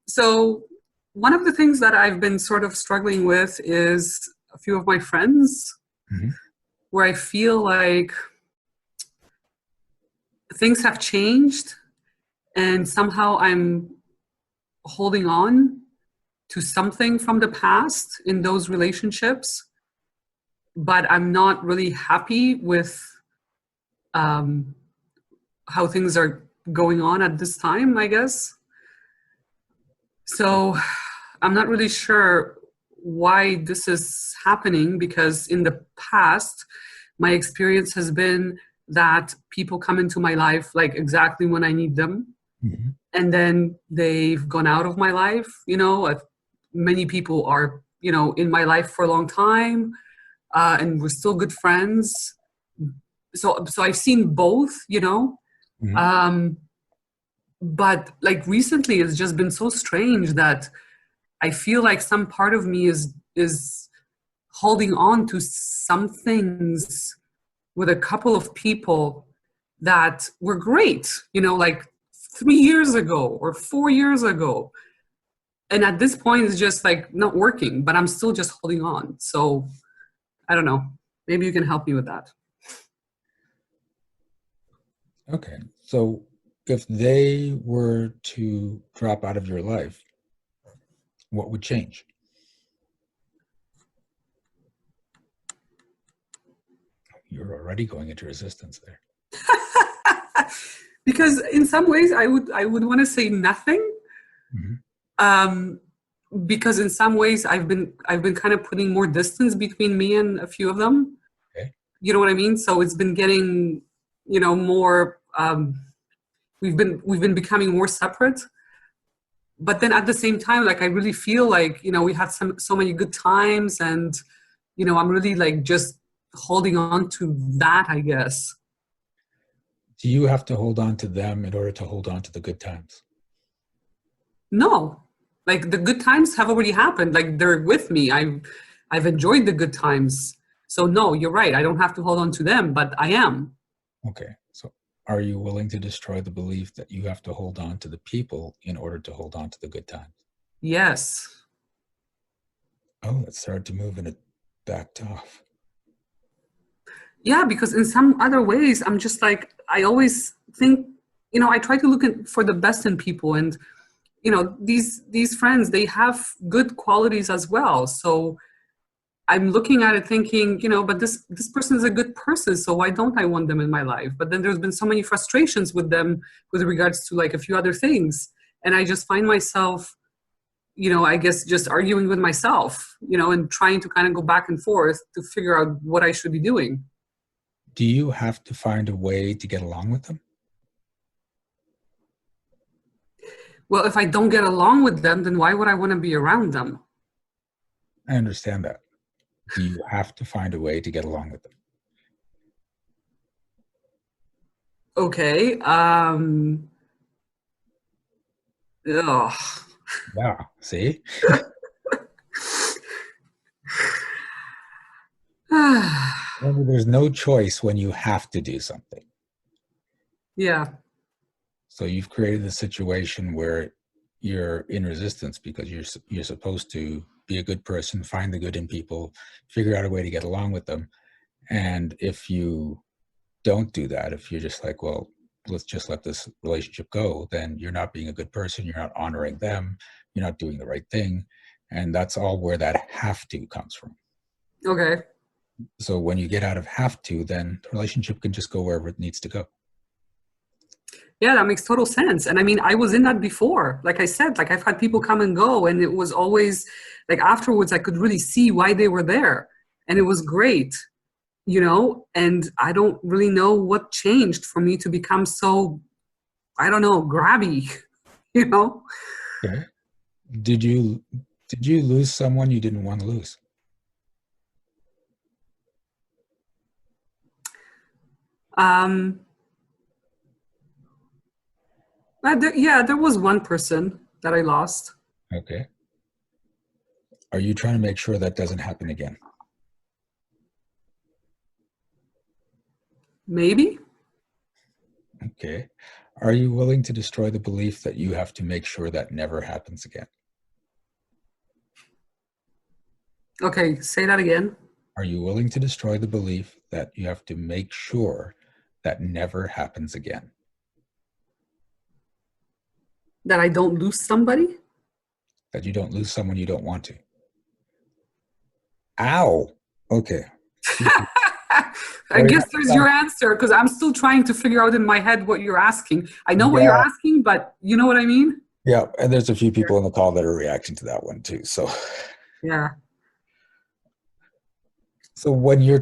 So one of the things that I've been sort of struggling with is a few of my friends Hmm. where I feel like things have changed and somehow I'm holding on to something from the past in those relationships, but I'm not really happy with um, how things are going on at this time, I guess. So I'm not really sure why this is happening because in the past, my experience has been that people come into my life like exactly when I need them. Hmm. And then they've gone out of my life. Many people are, in my life for a long time, and we're still good friends. So I've seen both, Hmm. um, but like recently it's just been so strange that I feel like some part of me is holding on to some things with a couple of people that were great, like 3 years ago or 4 years ago. And at this point, it's just like not working, but I'm still just holding on. So I don't know. Maybe you can help me with that. Okay. So if they were to drop out of your life, what would change? You're already going into resistance there. Because in some ways, I would want to say nothing. Hmm. Um, because in some ways, I've been kind of putting more distance between me and a few of them. Okay. You know what I mean? So it's been getting, more. We've been becoming more separate. But then at the same time, like I really feel like we had so many good times, and I'm really like just holding on to that, I guess. Do you have to hold on to them in order to hold on to the good times? No, like the good times have already happened. Like they're with me. I've enjoyed the good times. So no, you're right. I don't have to hold on to them, but I am. Okay. So are you willing to destroy the belief that you have to hold on to the people in order to hold on to the good times? Yes. Oh, it started to move and it backed off. Yeah, because in some other ways, I'm just like I always think, I try to look for the best in people, and these friends, they have good qualities as well. So I'm looking at it thinking, but this person is a good person, so why don't I want them in my life? But then there's been so many frustrations with them with regards to like a few other things, and I just find myself, I guess just arguing with myself, and trying to kind of go back and forth to figure out what I should be doing. Do you have to find a way to get along with them? Well, if I don't get along with them, then why would I want to be around them? I understand that. Do you have to find a way to get along with them? Okay. Ugh. Yeah. See? Maybe there's no choice when you have to do something. Yeah. So you've created a situation where you're in resistance because you're supposed to be a good person, find the good in people, figure out a way to get along with them. And if you don't do that, if you're just like, well, let's just let this relationship go, then you're not being a good person, you're not honoring them, you're not doing the right thing. And that's all where that have to comes from. Okay. So when you get out of have to, then the relationship can just go wherever it needs to go. Yeah, that makes total sense. And I mean, I was in that before. Like I said, like I've had people come and go, and it was always like afterwards, I could really see why they were there. And it was great, and I don't really know what changed for me to become so, I don't know, grabby, you know? Okay. Did you did you lose someone you didn't want to lose? Um, yeah, there was one person that I lost. Okay. Are you trying to make sure that doesn't happen again? Maybe. Okay. Are you willing to destroy the belief that you have to make sure that never happens again? Okay, say that again. Are you willing to destroy the belief that you have to make sure that never happens again? That I don't lose somebody? That you don't lose someone you don't want to? Ow. Okay. I guess there's your answer, because I'm still trying to figure out in my head what you're asking. I know what you're Yeah. asking, but you know what I mean? Yeah. And there's a few people on the call that are reacting to that one too. So, Yeah. so when you're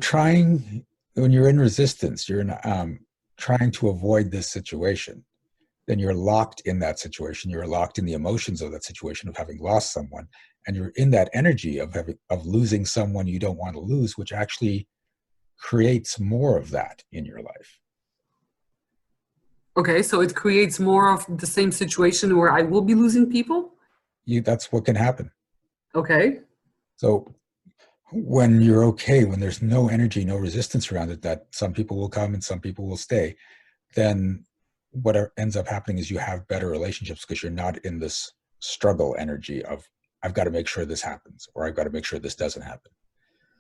in resistance, you're trying to avoid this situation, then you're locked in that situation. You're locked in the emotions of that situation of having lost someone. And you're in that energy of losing someone you don't want to lose, which actually creates more of that in your life. Okay, so it creates more of the same situation where I will be losing people? That's what can happen. Okay. So when you're okay, when there's no energy, no resistance around it, that some people will come and some people will stay, then what ends up happening is you have better relationships because you're not in this struggle energy of, I've got to make sure this happens, or I've got to make sure this doesn't happen.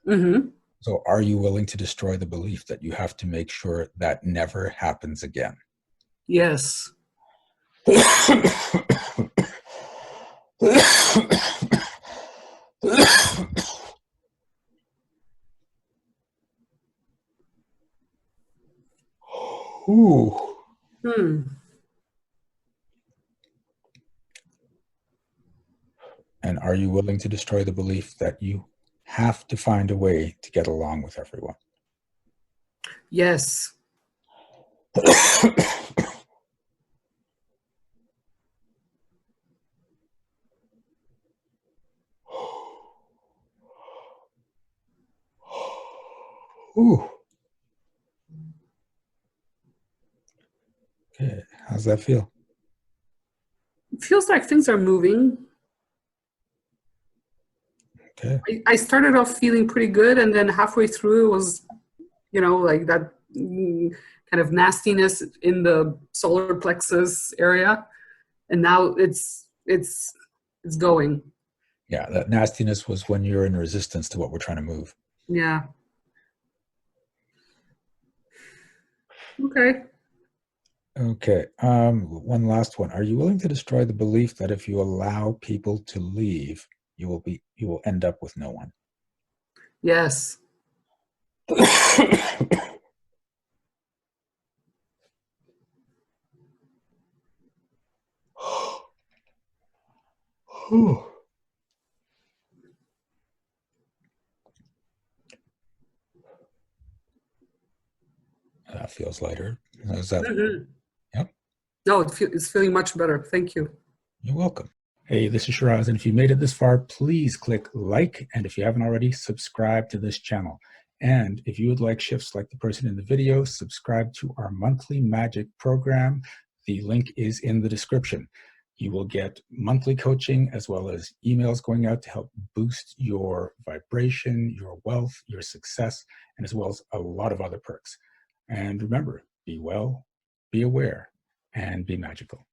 Mm-hmm. So are you willing to destroy the belief that you have to make sure that never happens again? Yes. Ooh. Hmm. And are you willing to destroy the belief that you have to find a way to get along with everyone? Yes. Ooh. Okay. How's that feel? It feels like things are moving. Okay. I started off feeling pretty good, and then halfway through it was, like that kind of nastiness in the solar plexus area, and now it's going. Yeah, that nastiness was when you're in resistance to what we're trying to move. Yeah. Okay. Okay. One last one. Are you willing to destroy the belief that if you allow people to leave, you will end up with no one? Yes. That feels lighter. Is that? Mm-hmm. Yep. No, it's feeling much better. Thank you. You're welcome. Hey, this is Shiraz, and if you made it this far, please click like, and if you haven't already, subscribe to this channel. And if you would like shifts like the person in the video, subscribe to our monthly magic program. The link is in the description. You will get monthly coaching as well as emails going out to help boost your vibration, your wealth, your success, and as well as a lot of other perks. And remember, be well, be aware, and be magical.